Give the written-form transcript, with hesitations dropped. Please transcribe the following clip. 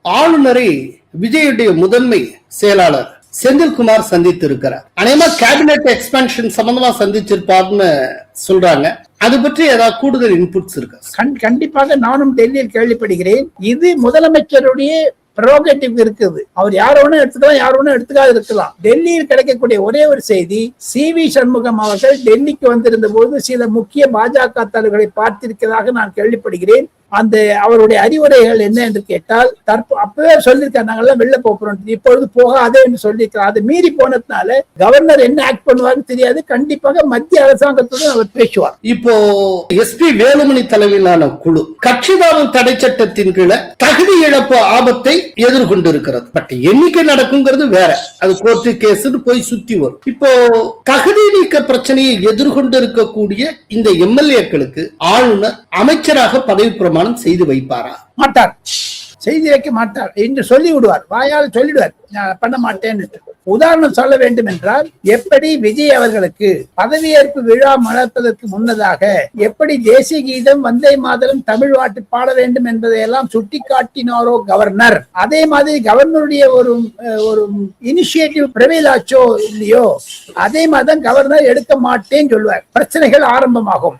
ஆளுநரை விஜயுடைய முதன்மை செயலாளர் செந்தில்குமார் சந்தித்து இருக்கிறார். அநேகமா கேபினெட் எக்ஸ்பான்ஷன் சம்பந்தமா சந்திச்சிருப்பார்னு சொல்றாங்க. அது பற்றி ஏதாவது கூடுதல் இன்புட்ஸ் இருக்கு? கண்டிப்பாக நானும் டெல்லியில் கேள்விப்படுகிறேன். இது முதலமைச்சருடைய ப்ரோகேட்டிவ் இருக்குது. அவர் யார் வேணும் எடுத்துக்கலாம், யார் வேணும் எடுத்துக்காது இருக்கலாம். டெல்லியில் கிடைக்கக்கூடிய ஒரே ஒரு செய்தி, CV சண்முகம் அவர்கள் டெல்லிக்கு வந்திருந்த போது சில முக்கிய பாஜக தலைவர்களை பார்த்திருக்கிறதாக நான் கேள்விப்படுகிறேன். அந்த அவருடைய அறிவுரைகள் என்ன என்று கேட்டால், அப்பவே சொல்லியிருக்காரு நாங்கெல்லாம் வெளில போறோம், இப்பொழுது போகாதே என்று சொல்லியிருக்கிறார். அதை மீறி போனதுனால கவர்னர் என்ன ஆக்ட் பண்ணுவாருன்னு தெரியாது. கண்டிப்பாக மத்திய அரசாங்கத்துடன் அவர் பேசுவார். இப்போ SP வேலுமணி தலைமையிலான குழு கட்சிதாரம் தடை சட்டத்தின் கீழே தகுதி இழப்பு ஆபத்தை எதிர்கொண்டிருக்கிறது. பட் எண்ணிக்கை நடக்குங்கிறது வேற, அது கோர்ட்டு கேஸ் போய் சுத்தி வரும். இப்போ தகுதி நீக்க பிரச்சனையை எதிர்கொண்டு இருக்கக்கூடிய இந்த MLA-க்களுக்கு ஆளுநர் அமைச்சராக பதவி பிரமாணம் செய்து வைப்பாரா? மாட்டார், செய்து வைக்க மாட்டார் என்று சொல்லி விடுவார். வாயால் சொல்லிடுவார், பண்ண மாட்டேன்னு. உதாரணம் சொல்ல வேண்டும் என்றால், எப்படி விஜய் அவர்களுக்கு பதவியேற்பு விழா நடப்பதற்கு முன்னதாக எப்படி தேசிய கீதம், வந்தே மாதரம், தமிழ் பாட்டு பாட வேண்டும் என்பதையெல்லாம் சுட்டி காட்டினாரோ கவர்னர், அதே மாதிரி கவர்னருடைய ஒரு இனிஷியேட்டிவ் பிரவேல் ஆச்சோ இல்லையோ, அதே மாதிரி கவர்னர் எடுக்க மாட்டேன்னு சொல்லுவார். பிரச்சனைகள் ஆரம்பமாகும்.